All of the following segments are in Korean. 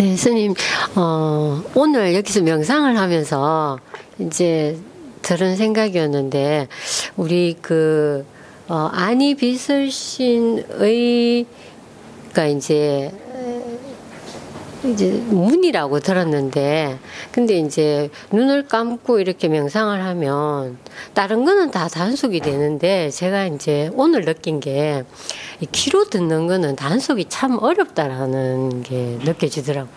네, 스님, 오늘 여기서 명상을 하면서 이제 들은 생각이었는데, 우리 안희 비설신의, 가 이제 문이라고 들었는데, 근데 이제 눈을 감고 이렇게 명상을 하면 다른 거는 다 단속이 되는데, 제가 이제 오늘 느낀 게 귀로 듣는 거는 단속이 참 어렵다라는 게 느껴지더라고요.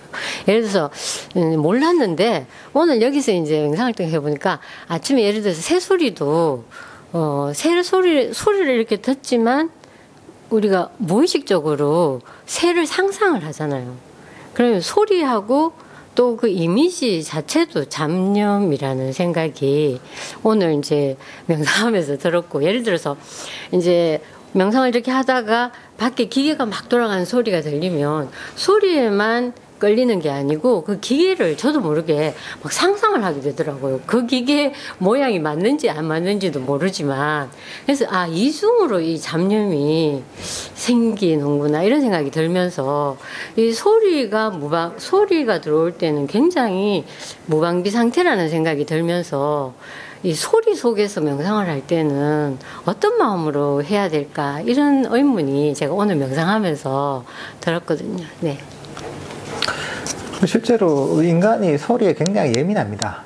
예를 들어서 몰랐는데 오늘 여기서 이제 명상을 해보니까 아침에 예를 들어서 새소리도 소리를 이렇게 듣지만 우리가 무의식적으로 새를 상상을 하잖아요. 그러면 소리하고 또 그 이미지 자체도 잡념이라는 생각이 오늘 이제 명상하면서 들었고, 예를 들어서 이제 명상을 이렇게 하다가 밖에 기계가 막 돌아가는 소리가 들리면 소리에만 끌리는 게 아니고 그 기계를 저도 모르게 막 상상을 하게 되더라고요. 그 기계 모양이 맞는지 안 맞는지도 모르지만, 그래서 이중으로 이 잡념이 생기는구나 이런 생각이 들면서, 이 소리가 들어올 때는 굉장히 무방비 상태라는 생각이 들면서, 이 소리 속에서 명상을 할 때는 어떤 마음으로 해야 될까 이런 의문이 제가 오늘 명상하면서 들었거든요. 네. 실제로 인간이 소리에 굉장히 예민합니다.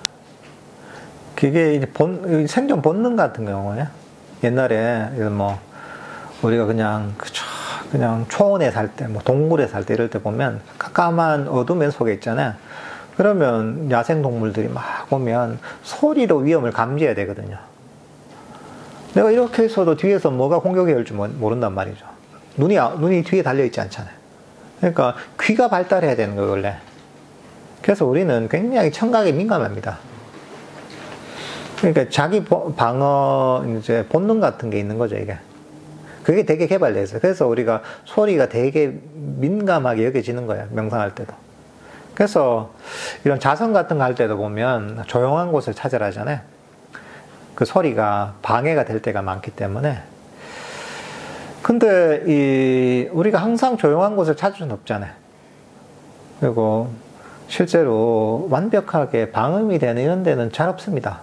그게 이제 생존 본능 같은 경우에 옛날에 우리가 그냥 초원에 살 때, 동굴에 살 때 이럴 때 보면 깜깜한 어둠의 속에 있잖아요. 그러면 야생 동물들이 막 오면 소리로 위험을 감지해야 되거든요. 내가 이렇게 해서도 뒤에서 뭐가 공격해 올지 모른단 말이죠. 눈이 뒤에 달려있지 않잖아요. 그러니까 귀가 발달해야 되는 거예요, 원래. 그래서 우리는 굉장히 청각에 민감합니다. 그러니까 자기 방어 이제 본능 같은 게 있는 거죠, 이게. 그게 되게 개발되어 있어요. 그래서 우리가 소리가 되게 민감하게 여겨지는 거예요, 명상할 때도. 그래서 이런 자선 같은 거 할 때도 보면 조용한 곳을 찾으라 하잖아요. 그 소리가 방해가 될 때가 많기 때문에. 근데 우리가 항상 조용한 곳을 찾을 수는 없잖아요. 그리고 실제로 완벽하게 방음이 되는 이런 데는 잘 없습니다.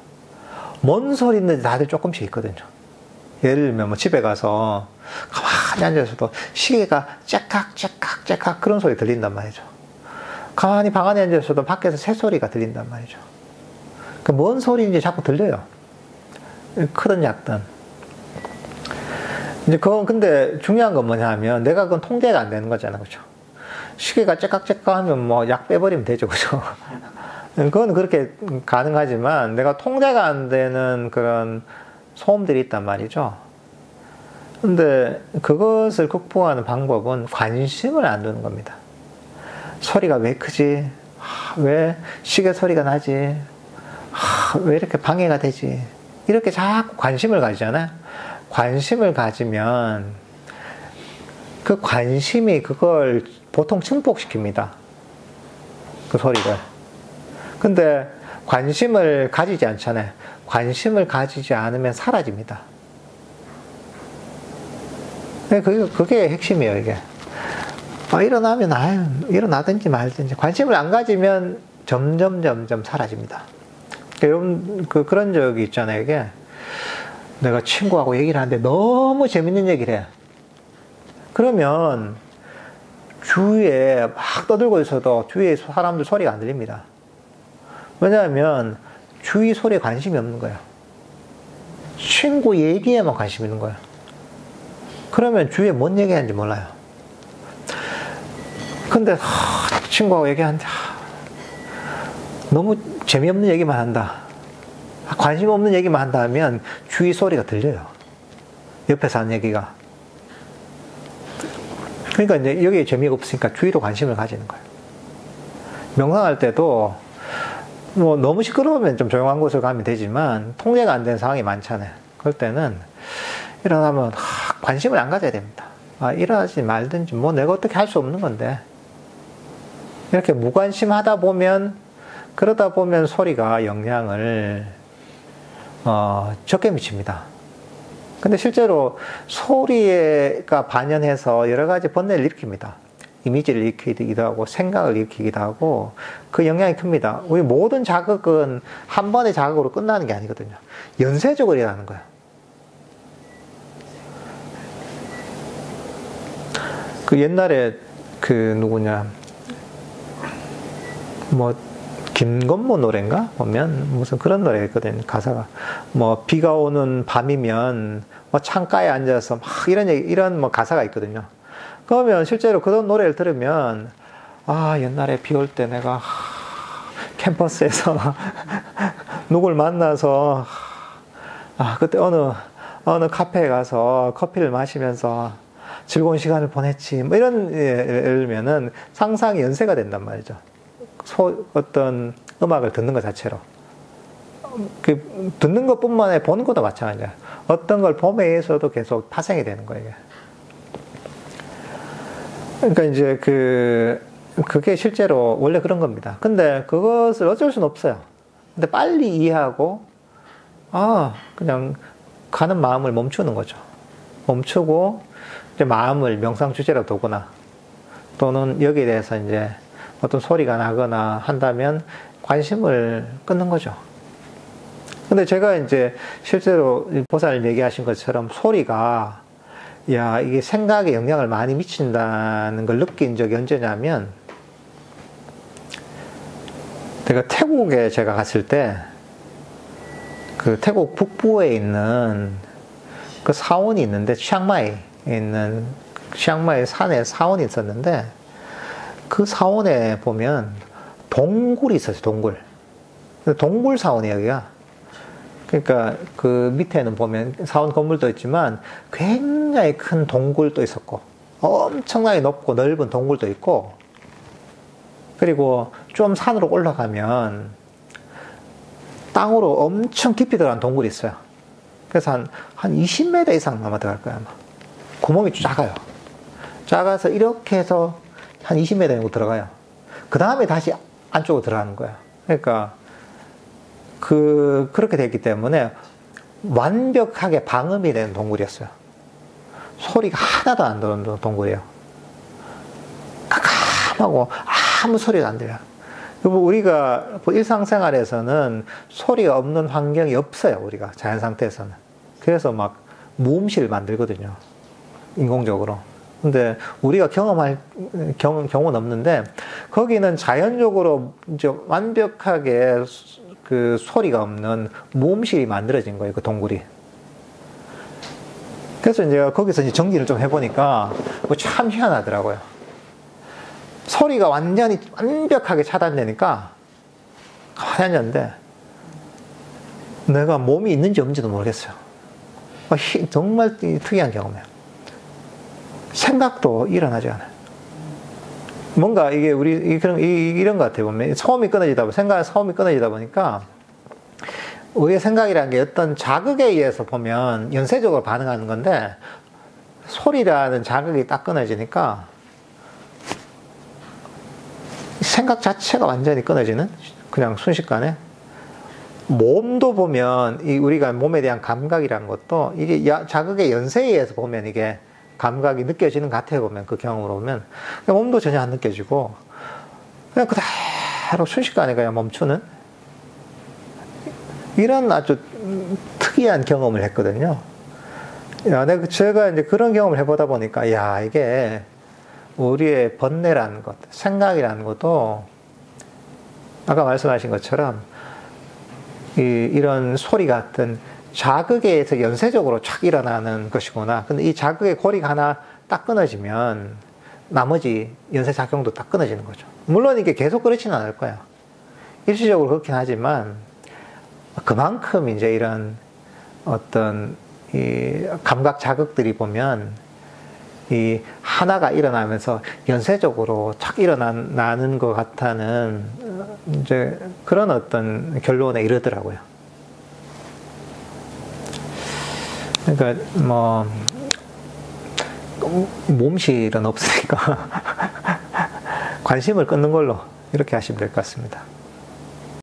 뭔 소리 있는지 다들 조금씩 있거든요. 예를 들면 집에 가서 가만히 앉아서도 시계가 째깍 그런 소리 들린단 말이죠. 가만히 방 안에 앉아서도 밖에서 새소리가 들린단 말이죠. 뭔 소리인지 자꾸 들려요. 크든 작든. 이제 근데 중요한 건 뭐냐면 내가 그건 통제가 안 되는 거잖아요. 그죠? 시계가 째깍째깍 하면 약 빼버리면 되죠. 그죠? 그건 그렇게 가능하지만 내가 통제가 안 되는 그런 소음들이 있단 말이죠. 근데 그것을 극복하는 방법은 관심을 안 두는 겁니다. 소리가 왜 크지? 왜 시계 소리가 나지? 왜 이렇게 방해가 되지? 이렇게 자꾸 관심을 가지잖아요. 관심을 가지면 그 관심이 그걸 보통 증폭시킵니다. 그 소리를. 근데 관심을 가지지 않잖아요. 관심을 가지지 않으면 사라집니다. 그게 핵심이에요, 이게. 일어나면, 일어나든지 말든지. 관심을 안 가지면 점점 사라집니다. 여러분, 그런 적이 있잖아요, 이게. 내가 친구하고 얘기를 하는데 너무 재밌는 얘기를 해. 그러면 주위에 막 떠들고 있어도 주위에 사람들 소리가 안 들립니다. 왜냐하면 주위 소리에 관심이 없는 거예요. 친구 얘기에만 관심이 있는 거예요. 그러면 주위에 뭔 얘기하는지 몰라요. 근데 친구하고 얘기하는데 너무 재미없는 얘기만 한다. 관심 없는 얘기만 한다 하면 주위 소리가 들려요. 옆에서 하는 얘기가. 그러니까 이제 여기에 재미가 없으니까 주위로 관심을 가지는 거예요. 명상할 때도 너무 시끄러우면 좀 조용한 곳을 가면 되지만 통제가 안 되는 상황이 많잖아요. 그럴 때는 일어나면 관심을 안 가져야 됩니다. 일어나지 말든지 내가 어떻게 할 수 없는 건데. 이렇게 무관심하다 보면 그러다 보면 소리가 영향을 적게 미칩니다. 근데 실제로 소리가 반연해서 여러 가지 번뇌를 일으킵니다. 이미지를 일으키기도 하고 생각을 일으키기도 하고 그 영향이 큽니다. 우리 모든 자극은 한 번의 자극으로 끝나는 게 아니거든요. 연쇄적으로 일어나는 거예요. 그 옛날에 그 누구냐 뭐 김건모 노래인가 보면 무슨 그런 노래가 있거든요. 가사가 뭐 비가 오는 밤이면 뭐 창가에 앉아서 막 이런 뭐 가사가 있거든요. 그러면 실제로 그런 노래를 들으면 아 옛날에 비 올 때 내가 캠퍼스에서 누굴 만나서 아 그때 어느 카페에 가서 커피를 마시면서 즐거운 시간을 보냈지 뭐 이런 예를 들면은 상상이 연쇄가 된단 말이죠. 어떤 음악을 듣는 것 자체로 그 듣는 것뿐만 아니라 보는 것도 마찬가지야. 어떤 걸 봄에 의해서도 계속 파생이 되는 거예요. 그러니까 이제 그게 실제로 원래 그런 겁니다. 근데 그것을 어쩔 수는 없어요. 근데 빨리 이해하고 그냥 가는 마음을 멈추는 거죠. 멈추고 이제 마음을 명상 주제로 두거나 또는 여기에 대해서 이제 어떤 소리가 나거나 한다면 관심을 끊는 거죠. 근데 제가 이제 실제로 보살님 얘기하신 것처럼 소리가 이게 생각에 영향을 많이 미친다는 걸 느낀 적이 언제냐면 제가 태국에 제가 갔을 때 그 태국 북부에 있는 그 사원이 있는데 치앙마이에 있는 치앙마이 산에 사원이 있었는데 그 사원에 보면 동굴이 있었어요. 동굴 사원이에요, 여기가. 그러니까 그 밑에는 보면 사원 건물도 있지만 굉장히 큰 동굴도 있었고 엄청나게 높고 넓은 동굴도 있고 그리고 좀 산으로 올라가면 땅으로 엄청 깊이 들어간 동굴이 있어요. 그래서 한 20m 이상 아마 들어갈 거예요, 아마. 구멍이 작아요. 작아서 이렇게 해서 한 20m 정도 들어가요. 그 다음에 다시 안쪽으로 들어가는 거예요. 그러니까 그렇게 됐기 때문에 완벽하게 방음이 되는 동굴이었어요. 소리가 하나도 안 들어오는 동굴이에요. 깜깜하고 아무 소리도 안 들려요. 그리고 우리가 일상생활에서는 소리가 없는 환경이 없어요. 우리가 자연 상태에서는. 그래서 막 무음실을 만들거든요. 인공적으로. 근데 우리가 경험은 없는데 거기는 자연적으로 이제 완벽하게 그 소리가 없는 무음실이 만들어진 거예요. 그 동굴이. 그래서 이제 거기서 이제 정리를 좀 해보니까 참 희한하더라고요. 소리가 완벽하게 차단되니까 가만히 앉았는데 내가 몸이 있는지 없는지도 모르겠어요. 정말 특이한 경험이에요. 생각도 일어나지 않아요. 뭔가 이게 이런 것 같아요. 보면 소음이 끊어지다 보니까 우리의 생각이라는 게 어떤 자극에 의해서 보면 연쇄적으로 반응하는 건데 소리라는 자극이 딱 끊어지니까 생각 자체가 완전히 끊어지는 그냥 순식간에 몸도 보면 우리가 몸에 대한 감각이라는 것도 이게 자극의 연쇄에 의해서 보면 이게 감각이 느껴지는 것 같아요. 보면 그 경험으로 보면 몸도 전혀 안 느껴지고 그냥 그대로 순식간에 그냥 멈추는 이런 아주 특이한 경험을 했거든요. 제가 이제 그런 경험을 해보다 보니까 이게 우리의 번뇌라는 것, 생각이라는 것도 아까 말씀하신 것처럼 이런 소리 같은 자극에 의해서 연쇄적으로 착 일어나는 것이구나. 근데 이 자극의 고리가 하나 딱 끊어지면 나머지 연쇄작용도 딱 끊어지는 거죠. 물론 이게 계속 그렇지는 않을 거예요. 일시적으로 그렇긴 하지만 그만큼 이제 이런 어떤 이 감각 자극들이 보면 이 하나가 일어나면서 연쇄적으로 착 일어나는 것 같다는 이제 그런 어떤 결론에 이르더라고요. 그러니까 뭐 몸실은 없으니까 관심을 끊는 걸로 이렇게 하시면 될 것 같습니다.